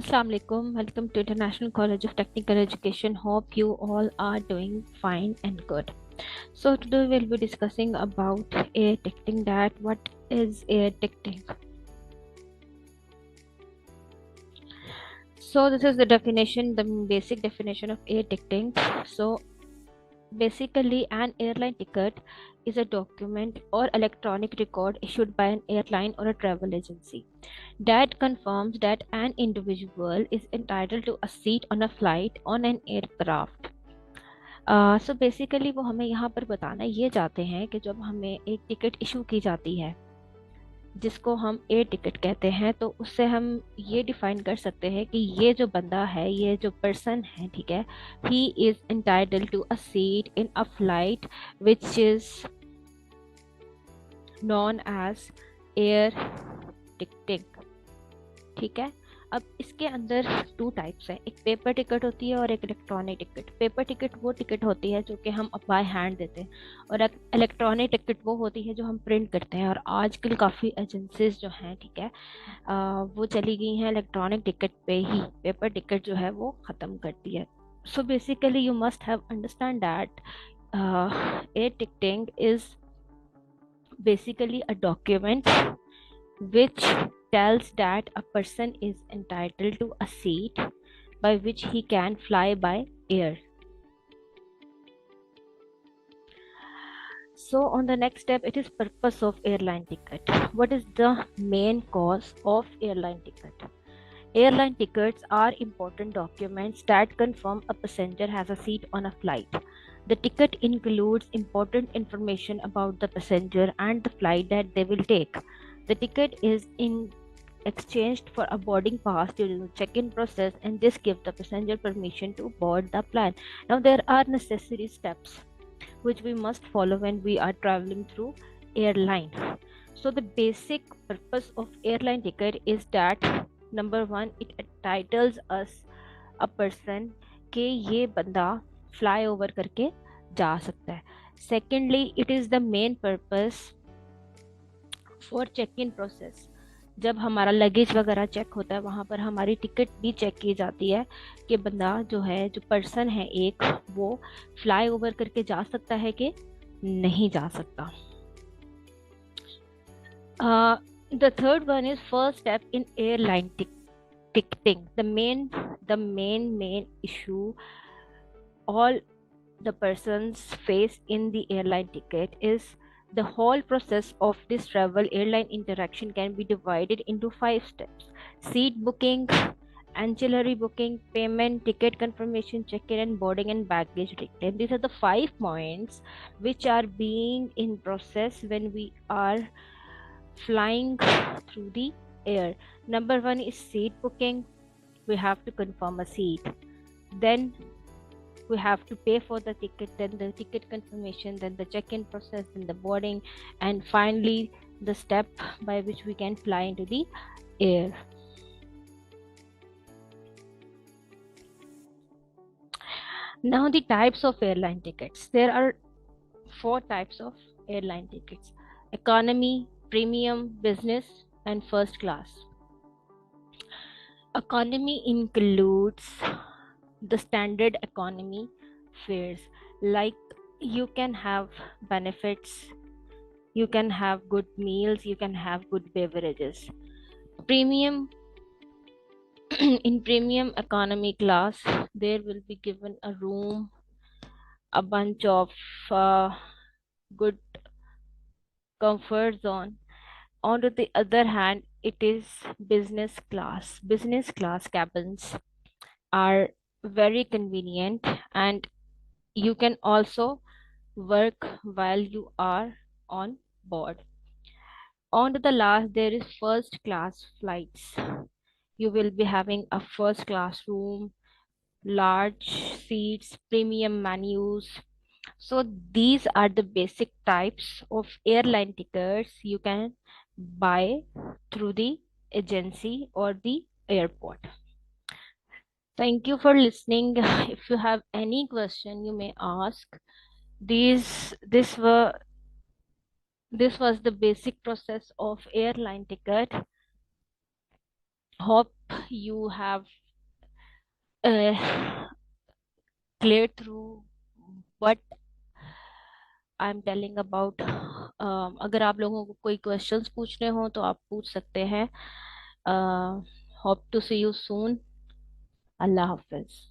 Assalamu alaikum. Welcome to International College of Technical Education. Hope you all are doing fine and good. So today we'll be discussing about air ticketing. That what is air ticketing? So this is the definition, the basic definition of air ticketing. So basically, an airline ticket is a document or electronic record issued by an airline or a travel agency that confirms that an individual is entitled to a seat on a flight on an aircraft. So basically वो हमें यहाँ पर बताना ये चाहते हैं कि जब हमें एक टिकट इशू की जाती है जिसको हम एयर टिकट कहते हैं, तो उससे हम ये डिफाइन कर सकते हैं कि ये जो बंदा है, ये जो पर्सन है, ठीक है, he is entitled to a seat in a flight which is known as air ticketing. ठीक है। अब इसके अंदर टू टाइप्स हैं, एक पेपर टिकट होती है और एक इलेक्ट्रॉनिक टिकट। पेपर टिकट वो टिकट होती है जो कि हम बाय हैंड देते हैं, और इलेक्ट्रॉनिक टिकट वो होती है जो हम प्रिंट करते हैं। और आजकल काफ़ी एजेंसीज जो हैं, ठीक है, वो चली गई हैं इलेक्ट्रॉनिक टिकट पे ही, पेपर टिकट जो है वो ख़त्म कर दी है। So basically you must have understand that air ticketing is basically a document which tells that a person is entitled to a seat by which he can fly by air. So on the next step, it is purpose of airline ticket. What is the main cause of airline ticket? Airline tickets are important documents that confirm a passenger has a seat on a flight. The ticket includes important information about the passenger and the flight that they will take. The ticket is exchanged for a boarding pass during the check-in process, and this gives the passenger permission to board the plane. Now, there are necessary steps which we must follow when we are traveling through airline. So, the basic purpose of airline ticket is that number one, it entitles us a person कि ये बंदा fly over करके जा सकता है। Secondly, it is the main purpose for check in process. जब हमारा luggage वगैरह चेक होता है, वहाँ पर हमारी टिकट भी चेक की जाती है कि बंदा जो है, जो पर्सन है एक, वो फ्लाई ओवर करके जा सकता है कि नहीं जा सकता। The third one is first step in airline ticketing. The main issue all the persons face in the airline ticket is the whole process of this travel airline interaction can be divided into 5 steps: seat booking, ancillary booking, payment, ticket confirmation, check-in and boarding, and baggage reclaim. These are the 5 points which are being in process when we are flying through the air. Number one is seat booking. We have to confirm a seat. Then we have to pay for the ticket, then the ticket confirmation, then the check-in process, then the boarding, and finally the step by which we can fly into the air. Now the types of airline tickets. There are 4 types of airline tickets: economy, premium, business, and first class. Economy includes the standard economy fares, like you can have benefits, you can have good meals, you can have good beverages. Premium in premium economy class, there will be given a room, a bunch of good comfort zone. On the other hand, it is business class. Business class cabins are very convenient, and you can also work while you are on board. On to the last, there is first class flights. You will be having a first class room, large seats, premium menus. So these are the basic types of airline tickets you can buy through the agency or the airport. Thank you for listening. If you have any question, you may ask. These this were this was the basic process of airline ticket. Hope you have uh, cleared through what I'm telling about. अगर आप लोगों को कोई questions पूछने हो तो आप पूछ सकते हैं. Hope to see you soon. अल्लाह हाफिज.